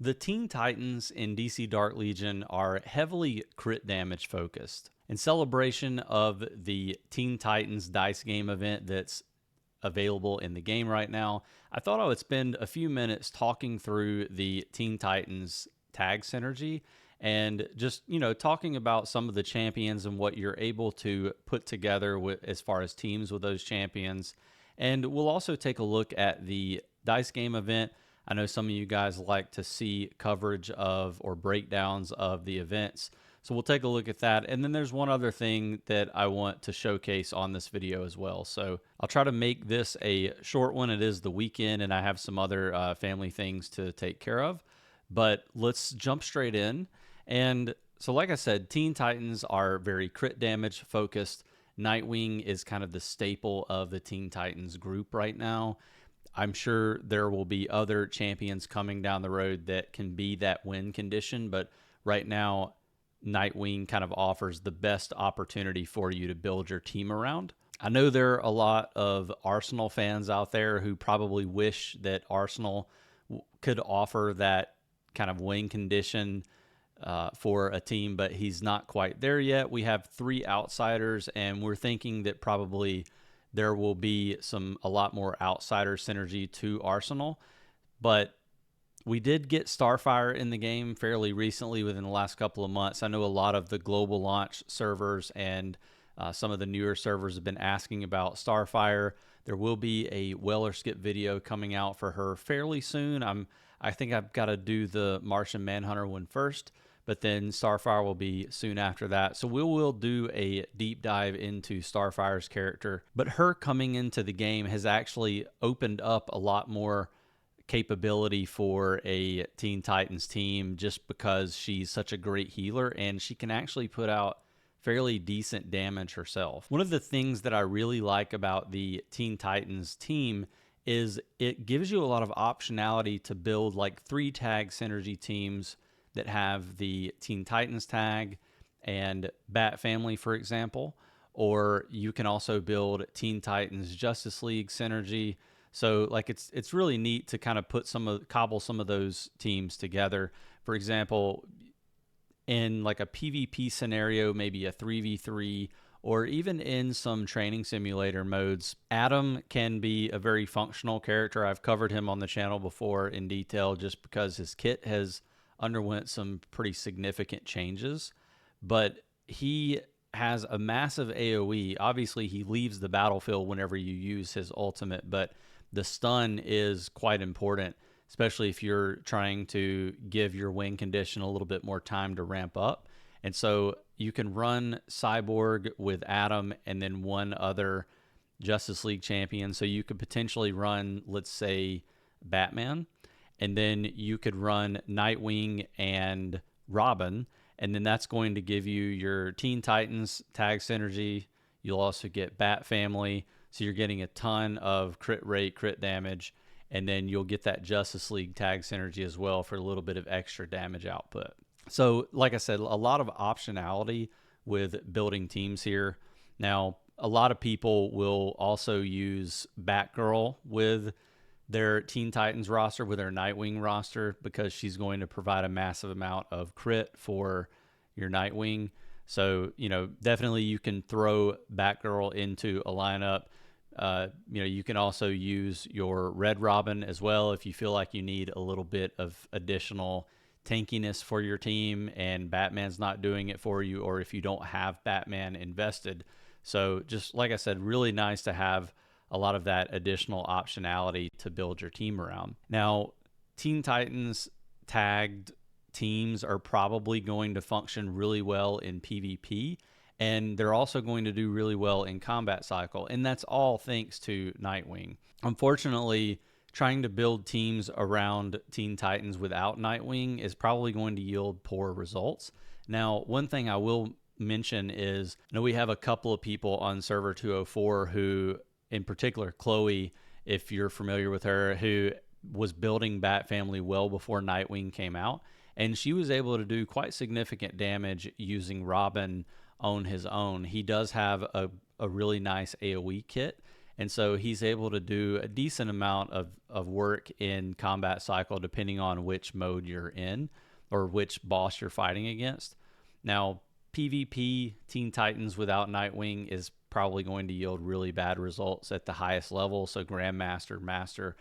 The Teen Titans in DC Dark Legion are heavily crit damage focused. In celebration of the Teen Titans dice game event that's available in the game right now, I thought I would spend a few minutes talking through the Teen Titans tag synergy and just, talking about some of the champions and what you're able to put together as far as teams with those champions. And we'll also take a look at the dice game event. I know some of you guys like to see coverage of or breakdowns of the events. So we'll take a look at that. And then there's one other thing that I want to showcase on this video as well. So I'll try to make this a short one. It is the weekend and I have some other family things to take care of. But let's jump straight in. And so like I said, Teen Titans are very crit damage focused. Nightwing is kind of the staple of the Teen Titans group right now. I'm sure there will be other champions coming down the road that can be that win condition, but right now, Nightwing kind of offers the best opportunity for you to build your team around. I know there are a lot of Arsenal fans out there who probably wish that Arsenal could offer that kind of win condition for a team, but he's not quite there yet. We have 3 outsiders, and we're thinking that probably there will be a lot more outsider synergy to Arsenal. But we did get Starfire in the game fairly recently within the last couple of months. I know a lot of the global launch servers and some of the newer servers have been asking about Starfire. There will be a well or skip video coming out for her fairly soon. I think I've got to do the Martian Manhunter one first, but then Starfire will be soon after that. So we will do a deep dive into Starfire's character. But her coming into the game has actually opened up a lot more capability for a Teen Titans team just because she's such a great healer and she can actually put out fairly decent damage herself. One of the things that I really like about the Teen Titans team is it gives you a lot of optionality to build like 3 tag synergy teams that have the Teen Titans tag and Bat Family, for example, or you can also build Teen Titans Justice League synergy. So like it's really neat to kind of cobble some of those teams together. For example, in like a PvP scenario, maybe a 3v3, or even in some training simulator modes, Adam can be a very functional character. I've covered him on the channel before in detail just because his kit has underwent some pretty significant changes, but he has a massive AoE. Obviously, he leaves the battlefield whenever you use his ultimate, but the stun is quite important, especially if you're trying to give your win condition a little bit more time to ramp up. And so you can run Cyborg with Adam and then one other Justice League champion. So you could potentially run, let's say, Batman, and then you could run Nightwing and Robin, and then that's going to give you your Teen Titans tag synergy. You'll also get Bat Family, so you're getting a ton of crit rate, crit damage, and then you'll get that Justice League tag synergy as well for a little bit of extra damage output. So like I said, a lot of optionality with building teams here. Now, a lot of people will also use Batgirl with their Teen Titans roster, with their Nightwing roster, because she's going to provide a massive amount of crit for your Nightwing. So, definitely you can throw Batgirl into a lineup. You can also use your Red Robin as well if you feel like you need a little bit of additional tankiness for your team and Batman's not doing it for you, or if you don't have Batman invested. So just like I said, really nice to have a lot of that additional optionality to build your team around. Now, Teen Titans tagged teams are probably going to function really well in PvP, and they're also going to do really well in combat cycle, and that's all thanks to Nightwing. Unfortunately, trying to build teams around Teen Titans without Nightwing is probably going to yield poor results. Now, one thing I will mention is, I know we have a couple of people on server 204 who, in particular Chloe, if you're familiar with her, who was building Bat Family well before Nightwing came out, and she was able to do quite significant damage using Robin on his own. He does have a really nice AoE kit, And so he's able to do a decent amount of work in combat cycle depending on which mode you're in or which boss you're fighting against. Now, PvP Teen Titans without Nightwing is probably going to yield really bad results at the highest level, so Grandmaster, Master.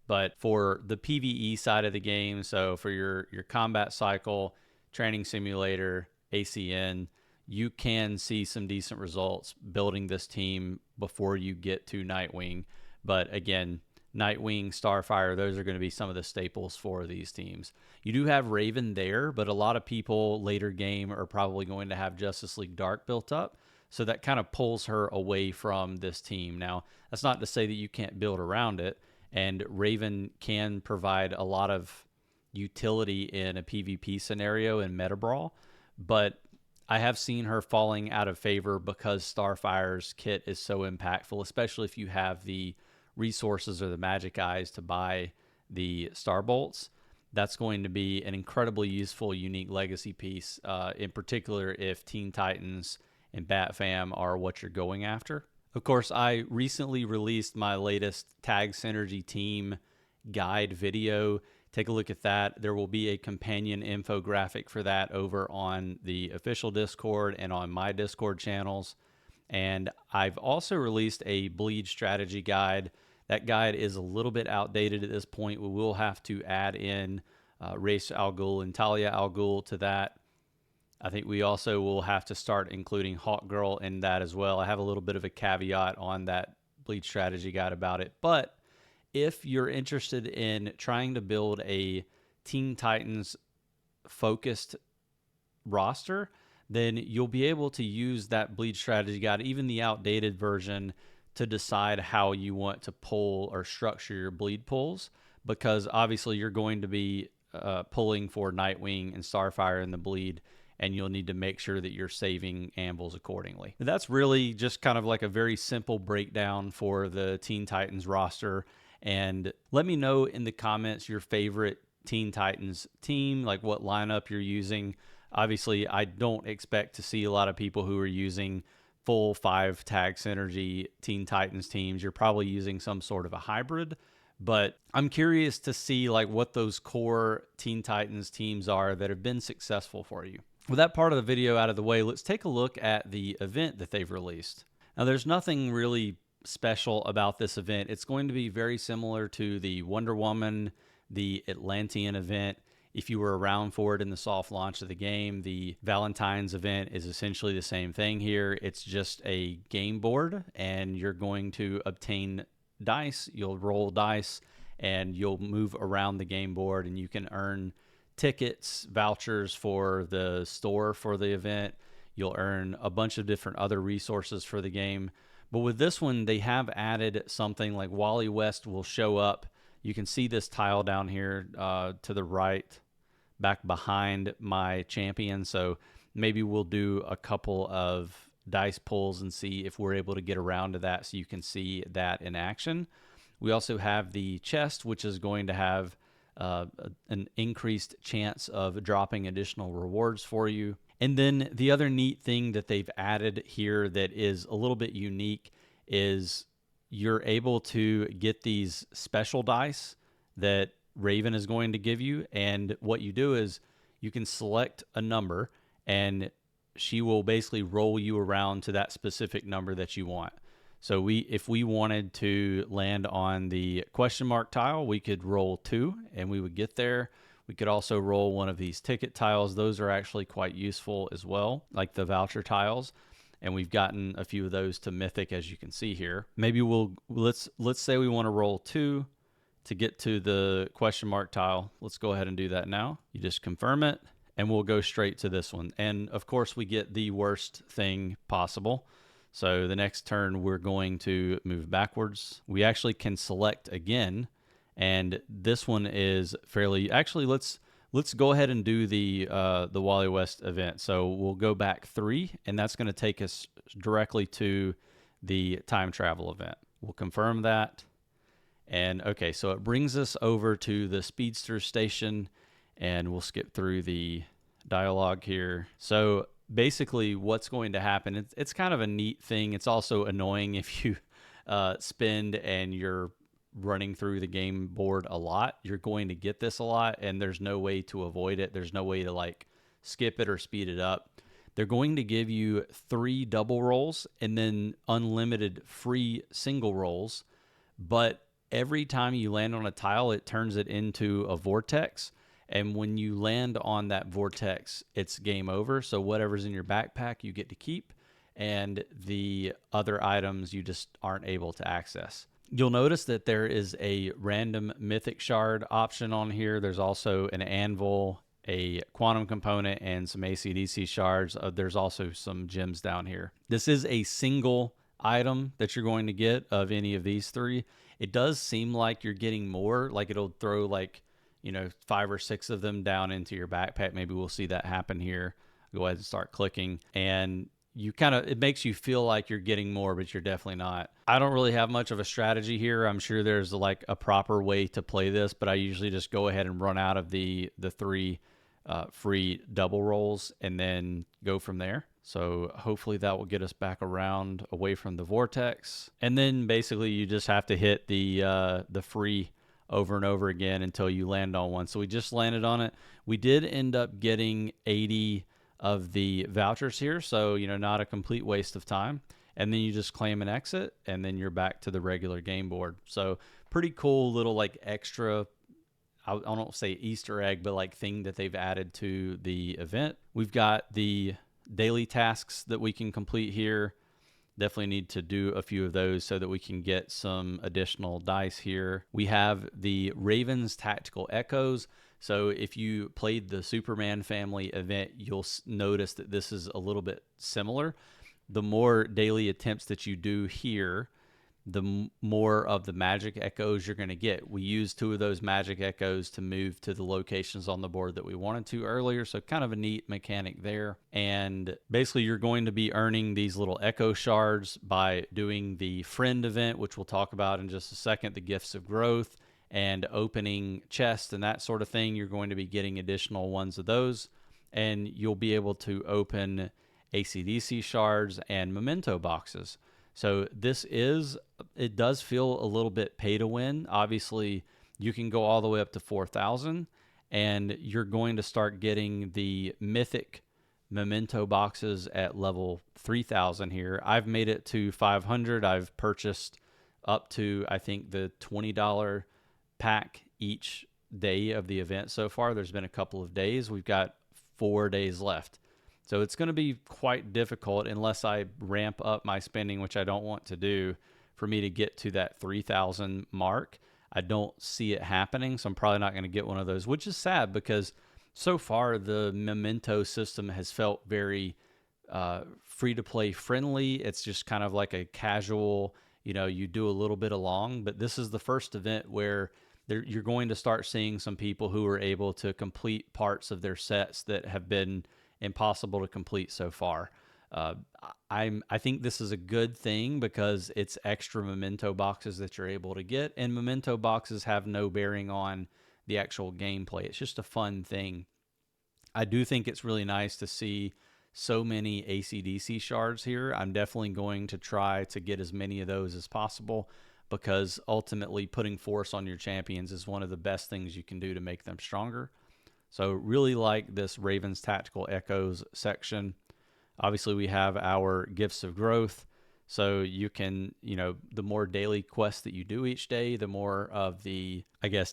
But for the PvE side of the game, so for your combat cycle, training simulator, ACN, you can see some decent results building this team before you get to Nightwing. But again, Nightwing, Starfire, those are going to be some of the staples for these teams. You do have Raven there, but a lot of people later game are probably going to have Justice League Dark built up. So that kind of pulls her away from this team. Now, that's not to say that you can't build around it. And Raven can provide a lot of utility in a PvP scenario in Meta Brawl. But I have seen her falling out of favor because Starfire's kit is so impactful, especially if you have the resources or the magic eyes to buy the Star Bolts. That's going to be an incredibly useful, unique legacy piece, in particular if Teen Titans and Bat Fam are what you're going after. Of course, I recently released my latest Tag Synergy team guide video. Take a look at that. There will be a companion infographic for that over on the official Discord and on my Discord channels. And I've also released a bleed strategy guide. That guide is a little bit outdated at this point. We will have to add in Ra's al Ghul and Talia al Ghul to that. I think we also will have to start including Hawkgirl in that as well. I have a little bit of a caveat on that bleed strategy guide about it. But if you're interested in trying to build a Teen Titans focused roster, then you'll be able to use that bleed strategy guide, even the outdated version, to decide how you want to pull or structure your bleed pulls, because obviously you're going to be pulling for Nightwing and Starfire in the bleed, and you'll need to make sure that you're saving anvils accordingly. But that's really just kind of like a very simple breakdown for the Teen Titans roster. And let me know in the comments your favorite Teen Titans team, like what lineup you're using. Obviously, I don't expect to see a lot of people who are using full 5 Tag Synergy Teen Titans teams. You're probably using some sort of a hybrid, but I'm curious to see like what those core Teen Titans teams are that have been successful for you. With that part of the video out of the way, let's take a look at the event that they've released. Now, there's nothing really special about this event. It's going to be very similar to the Wonder Woman, the Atlantean event. If you were around for it in the soft launch of the game, the Valentines event is essentially the same thing here. It's just a game board, and you're going to obtain dice. You'll roll dice, and you'll move around the game board, and you can earn tickets, vouchers for the store for the event. You'll earn a bunch of different other resources for the game. But with this one, they have added something like Wally West will show up. You can see this tile down here to the right, back behind my champion. So maybe we'll do a couple of dice pulls and see if we're able to get around to that so you can see that in action. We also have the chest, which is going to have an increased chance of dropping additional rewards for you. And then the other neat thing that they've added here that is a little bit unique is you're able to get these special dice that Raven is going to give you. And what you do is you can select a number and she will basically roll you around to that specific number that you want. So if we wanted to land on the question mark tile, we could roll 2 and we would get there. We could also roll one of these ticket tiles. Those are actually quite useful as well, like the voucher tiles. And we've gotten a few of those to Mythic, as you can see here. Maybe let's say we want to roll 2 to get to the question mark tile. Let's go ahead and do that now. You just confirm it, and we'll go straight to this one. And of course, we get the worst thing possible. So the next turn, we're going to move backwards. We actually can select again. And this one is fairly, actually, let's go ahead and do the Wally West event. So we'll go back 3, and that's going to take us directly to the time travel event. We'll confirm that. And okay, so it brings us over to the Speedster station, and we'll skip through the dialogue here. So basically what's going to happen, it's kind of a neat thing. It's also annoying if you spend and you're running through the game board a lot, you're going to get this a lot, and there's no way to avoid it. There's no way to like skip it or speed it up. They're going to give you 3 double rolls and then unlimited free single rolls, but every time you land on a tile, it turns it into a vortex. And when you land on that vortex, it's game over. So whatever's in your backpack, you get to keep, and the other items you just aren't able to access. You'll notice that there is a random mythic shard option on here. There's also an anvil, a quantum component, and some ACDC shards. There's also some gems down here. This is a single item that you're going to get of any of these 3. It does seem like you're getting more, like it'll throw like, 5 or 6 of them down into your backpack. Maybe we'll see that happen here. Go ahead and start clicking, and it makes you feel like you're getting more, but you're definitely not. I don't really have much of a strategy here. I'm sure there's like a proper way to play this, but I usually just go ahead and run out of the 3 free double rolls and then go from there. So hopefully that will get us back around away from the vortex. And then basically you just have to hit the free over and over again until you land on one. So we just landed on it. We did end up getting 80 of the vouchers here, so not a complete waste of time. And then you just claim an exit, and then you're back to the regular game board. So pretty cool little like extra, I don't say Easter egg, but like thing that they've added to the event. We've got the daily tasks that we can complete here. Definitely need to do a few of those so that we can get some additional dice here. We have the Ravens Tactical Echoes. So if you played the Superman family event, you'll notice that this is a little bit similar. The more daily attempts that you do here, the more of the magic echoes you're going to get. We used 2 of those magic echoes to move to the locations on the board that we wanted to earlier, so kind of a neat mechanic there. And basically you're going to be earning these little echo shards by doing the friend event, which we'll talk about in just a second, the gifts of growth, and opening chests and that sort of thing. You're going to be getting additional ones of those, and you'll be able to open ACDC shards and memento boxes. So it does feel a little bit pay to win. Obviously, you can go all the way up to 4,000, and you're going to start getting the mythic memento boxes at level 3,000 here. I've made it to 500. I've purchased up to, I think, the $20 pack each day of the event so far. There's been a couple of days. We've got 4 days left. So it's going to be quite difficult unless I ramp up my spending, which I don't want to do, for me to get to that 3,000 mark. I don't see it happening, so I'm probably not going to get one of those, which is sad because so far the memento system has felt very free-to-play friendly. It's just kind of like a casual, you do a little bit along, but this is the first event where you're going to start seeing some people who are able to complete parts of their sets that have been impossible to complete so far. I think this is a good thing because it's extra memento boxes that you're able to get, and memento boxes have no bearing on the actual gameplay. It's just a fun thing. I do think it's really nice to see so many ACDC shards here. I'm definitely going to try to get as many of those as possible because ultimately putting force on your champions is one of the best things you can do to make them stronger. So really like this Ravens Tactical Echoes section. Obviously, we have our Gifts of Growth. So you can, the more daily quests that you do each day, the more of the,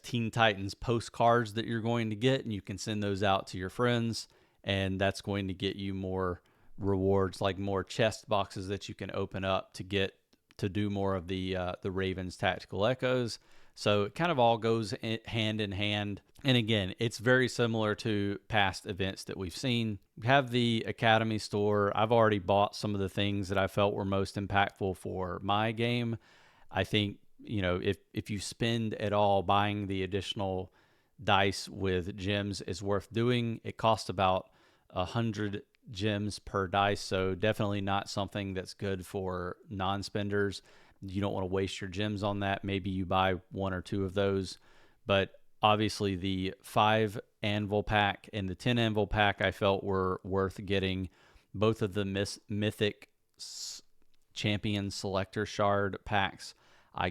Teen Titans postcards that you're going to get, and you can send those out to your friends, and that's going to get you more rewards, like more chest boxes that you can open up to do more of the Ravens Tactical Echoes. So it kind of all goes hand in hand. And again, it's very similar to past events that we've seen. We have the Academy store. I've already bought some of the things that I felt were most impactful for my game. I think, if you spend at all buying the additional dice with gems is worth doing. It costs about 100 gems per dice, so definitely not something that's good for non-spenders. You don't want to waste your gems on that. Maybe you buy 1 or 2 of those, but obviously the 5 anvil pack and the 10 anvil pack I felt were worth getting. Both of the mythic champion selector shard packs. I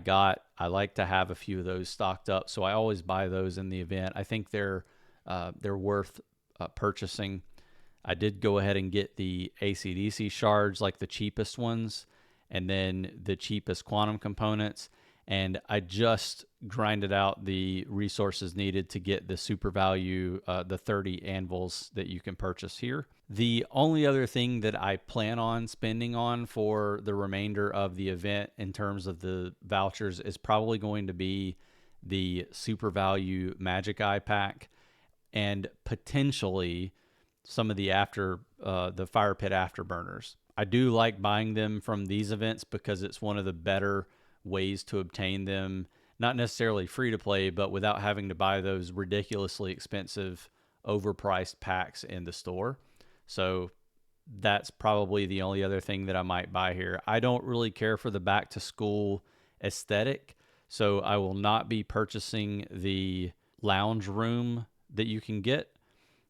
like to have a few of those stocked up, so I always buy those in the event. I think they're worth purchasing. I did go ahead and get the AC/DC shards, like the cheapest ones, and then the cheapest quantum components. And I just grinded out the resources needed to get the super value, the 30 anvils that you can purchase here. The only other thing that I plan on spending on for the remainder of the event in terms of the vouchers is probably going to be the super value magic eye pack, and potentially some of the the fire pit afterburners. I do like buying them from these events because it's one of the better ways to obtain them, not necessarily free to play, but without having to buy those ridiculously expensive, overpriced packs in the store. So that's probably the only other thing that I might buy here. I don't really care for the back to school aesthetic, so I will not be purchasing the lounge room that you can get.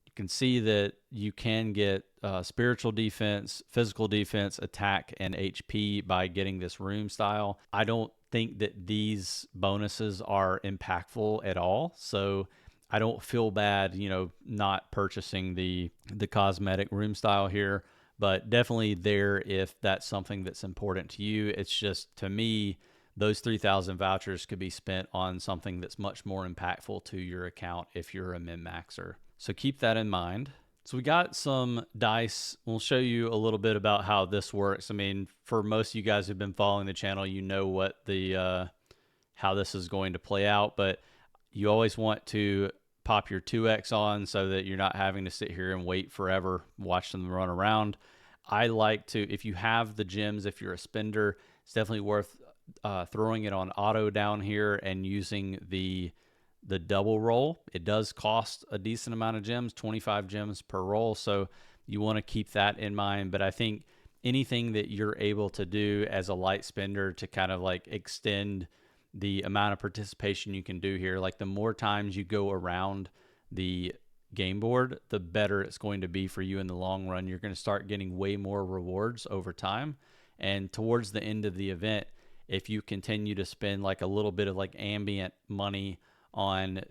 You can see that you can get spiritual defense, physical defense, attack, and HP by getting this room style. I don't think that these bonuses are impactful at all, so I don't feel bad, not purchasing the cosmetic room style here, but definitely there if that's something that's important to you. It's just, to me, those 3,000 vouchers could be spent on something that's much more impactful to your account if you're a min-maxer. So keep that in mind. So we got some dice. We'll show you a little bit about how this works. I mean, for most of you guys who've been following the channel, you know what how this is going to play out, but you always want to pop your 2x on so that you're not having to sit here and wait forever, watch them run around. I like to, if you have the gems, if you're a spender, it's definitely worth throwing it on auto down here and using the double roll. It does cost a decent amount of gems, 25 gems per roll, so you want to keep that in mind. But I think anything that you're able to do as a light spender to kind of like extend the amount of participation you can do here, like the more times you go around the game board, the better it's going to be for you in the long run. You're going to start getting way more rewards over time, and towards the end of the event, if you continue to spend like a little bit of like ambient money on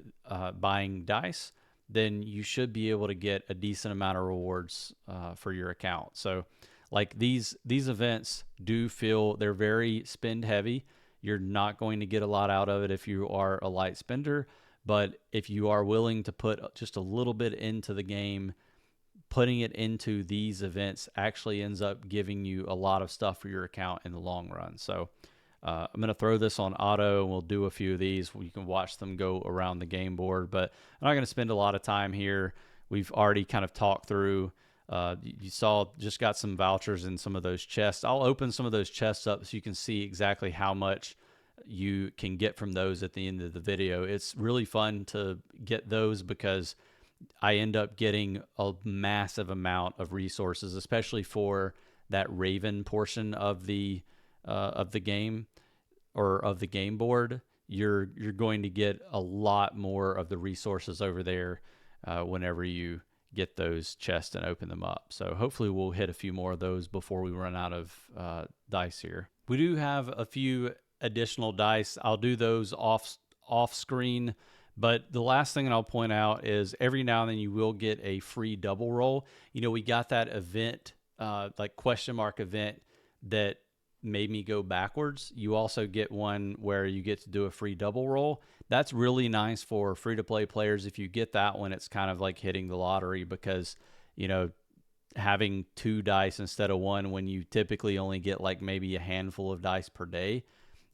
buying dice, then you should be able to get a decent amount of rewards for your account. So like these events do feel, they're very spend heavy. You're not going to get a lot out of it if you are a light spender, but if you are willing to put just a little bit into the game, putting it into these events actually ends up giving you a lot of stuff for your account in the long run. So I'm going to throw this on auto, and we'll do a few of these. You can watch them go around the game board, but I'm not going to spend a lot of time here. We've already kind of talked through. You saw, just got some vouchers in some of those chests. I'll open some of those chests up so you can see exactly how much you can get from those at the end of the video. It's really fun to get those because I end up getting a massive amount of resources, especially for that Raven portion of the game, or of the game board. You're going to get a lot more of the resources over there whenever you get those chests and open them up. So hopefully we'll hit a few more of those before we run out of dice here. We do have a few additional dice. I'll do those off screen, but the last thing that I'll point out is every now and then you will get a free double roll. We got that event, like question mark event, that made me go backwards. You also get one where you get to do a free double roll. That's really nice for free-to-play players. If you get that one, it's kind of like hitting the lottery because, having 2 dice instead of 1 when you typically only get like maybe a handful of dice per day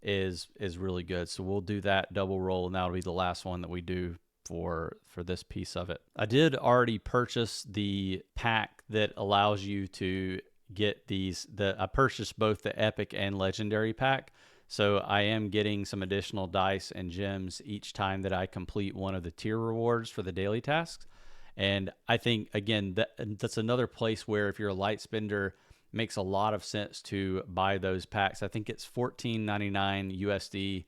is really good. So we'll do that double roll, and that'll be the last one that we do for this piece of it. I did already purchase the pack that allows you to get these. I purchased both the epic and legendary pack, so I am getting some additional dice and gems each time that I complete one of the tier rewards for the daily tasks. And I think, again, that's another place where if you're a light spender, it makes a lot of sense to buy those packs. I think it's $14.99 USD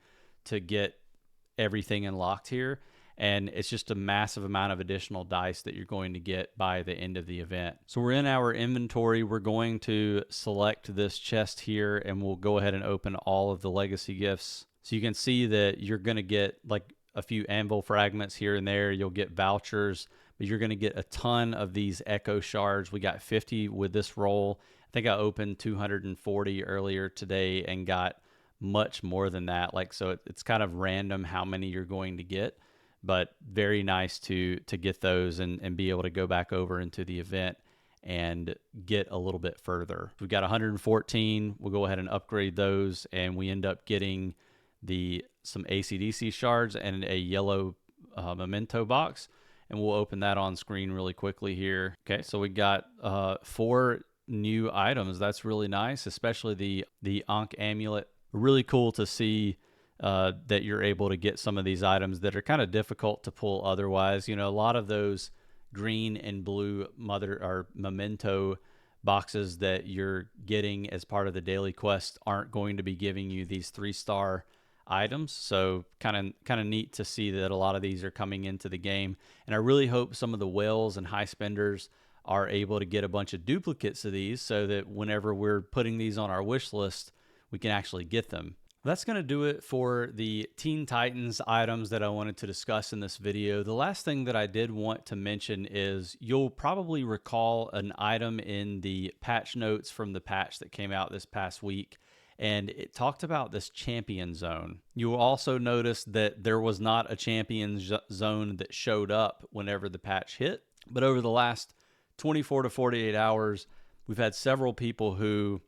to get everything unlocked here. and it's just a massive amount of additional dice that you're going to get by the end of the event. So we're in our inventory. We're going to select this chest here, and we'll go ahead and open all of the legacy gifts. So you can see that you're going to get like a few anvil fragments here and there. You'll get vouchers, but you're going to get a ton of these echo shards. We got 50 with this roll. I think I opened 240 earlier today and got much more than that. Like, so it's kind of random how many you're going to get, but very nice to get those and be able to go back over into the event and get a little bit further. We've got 114. We'll go ahead and upgrade those, and we end up getting some AC/DC shards and a yellow memento box, and we'll open that on screen really quickly here. Okay, so we got 4 new items. That's really nice, especially the Ankh amulet. Really cool to see that you're able to get some of these items that are kind of difficult to pull otherwise. You know, a lot of those green and blue memento boxes that you're getting as part of the daily quest aren't going to be giving you these 3-star items. So kind of neat to see that a lot of these are coming into the game. And I really hope some of the whales and high spenders are able to get a bunch of duplicates of these so that whenever we're putting these on our wish list, we can actually get them. That's going to do it for the Teen Titans items that I wanted to discuss in this video. The last thing that I did want to mention is you'll probably recall an item in the patch notes from the patch that came out this past week, and it talked about this champion zone. You will also notice that there was not a champion zone that showed up whenever the patch hit, but over the last 24 to 48 hours, we've had several people who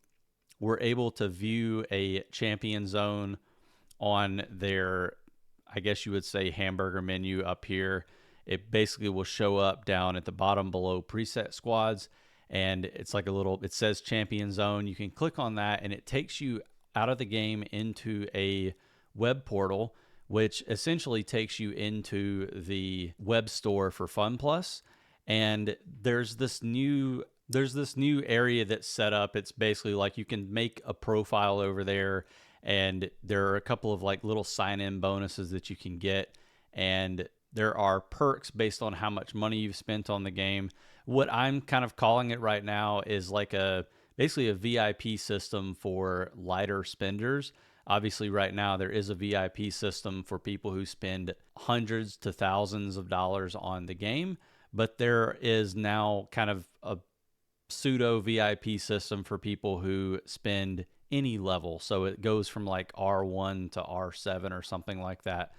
were able to view a champion zone on their, I guess you would say, hamburger menu up here. It basically will show up down at the bottom below preset squads, and it's like it says champion zone. You can click on that, and it takes you out of the game into a web portal, which essentially takes you into the web store for Fun Plus. And there's this new area that's set up. It's basically like you can make a profile over there, and there are a couple of like little sign-in bonuses that you can get, and there are perks based on how much money you've spent on the game. What I'm kind of calling it right now is like basically a VIP system for lighter spenders. Obviously right now there is a VIP system for people who spend hundreds to thousands of dollars on the game, but there is now kind of a pseudo VIP system for people who spend any level. So it goes from like R1 to R7 or something like that,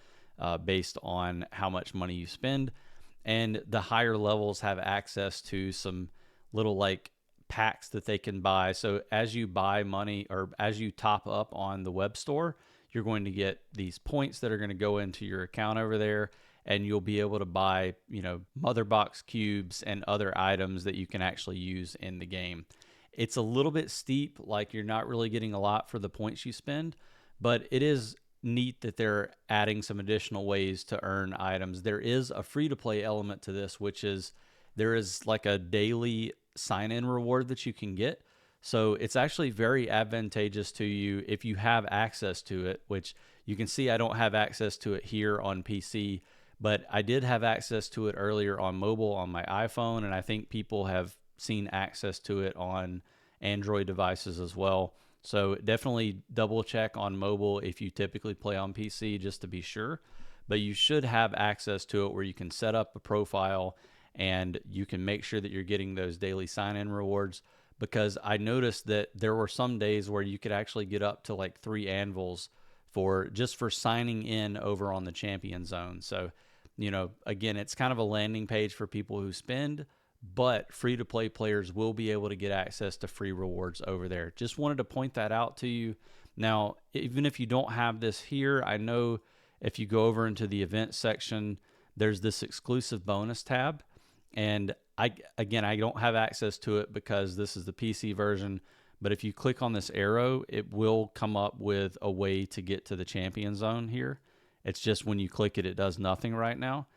based on how much money you spend. And the higher levels have access to some little like packs that they can buy. So as you buy money, or as you top up on the web store, you're going to get these points that are going to go into your account over there, and you'll be able to buy, mother box cubes and other items that you can actually use in the game. It's a little bit steep, like you're not really getting a lot for the points you spend, but it is neat that they're adding some additional ways to earn items. There is a free-to-play element to this, which is there is like a daily sign-in reward that you can get. So it's actually very advantageous to you if you have access to it, which you can see I don't have access to it here on PC, but I did have access to it earlier on mobile on my iPhone, and I think people have seen access to it on Android devices as well. So definitely double check on mobile if you typically play on PC, just to be sure. But you should have access to it where you can set up a profile and you can make sure that you're getting those daily sign-in rewards, because I noticed that there were some days where you could actually get up to like 3 anvils for signing in over on the champion zone. So, again, it's kind of a landing page for people who spend, but free-to-play players will be able to get access to free rewards over there. Just wanted to point that out to you. Now, even if you don't have this here, I know if you go over into the event section, there's this exclusive bonus tab. And I don't have access to it because this is the PC version, but if you click on this arrow, it will come up with a way to get to the champion zone here. It's just when you click it, it does nothing right now.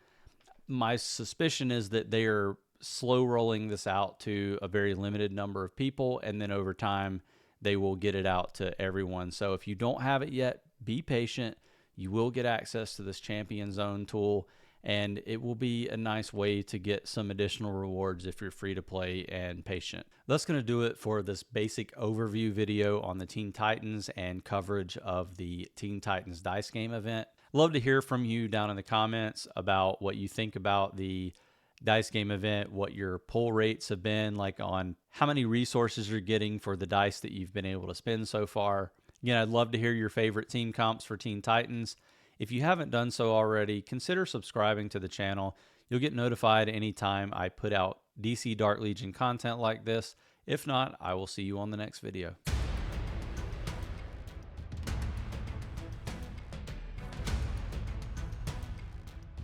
My suspicion is that they are slow rolling this out to a very limited number of people, and then over time, they will get it out to everyone. So if you don't have it yet, be patient. You will get access to this champion zone tool, and it will be a nice way to get some additional rewards if you're free to play and patient. That's going to do it for this basic overview video on the Teen Titans and coverage of the Teen Titans Dice Game event. Love to hear from you down in the comments about what you think about the dice game event, what your pull rates have been, like on how many resources you're getting for the dice that you've been able to spend so far. Again, I'd love to hear your favorite team comps for Teen Titans. If you haven't done so already, consider subscribing to the channel. You'll get notified anytime I put out DC Dark Legion content like this. If not, I will see you on the next video.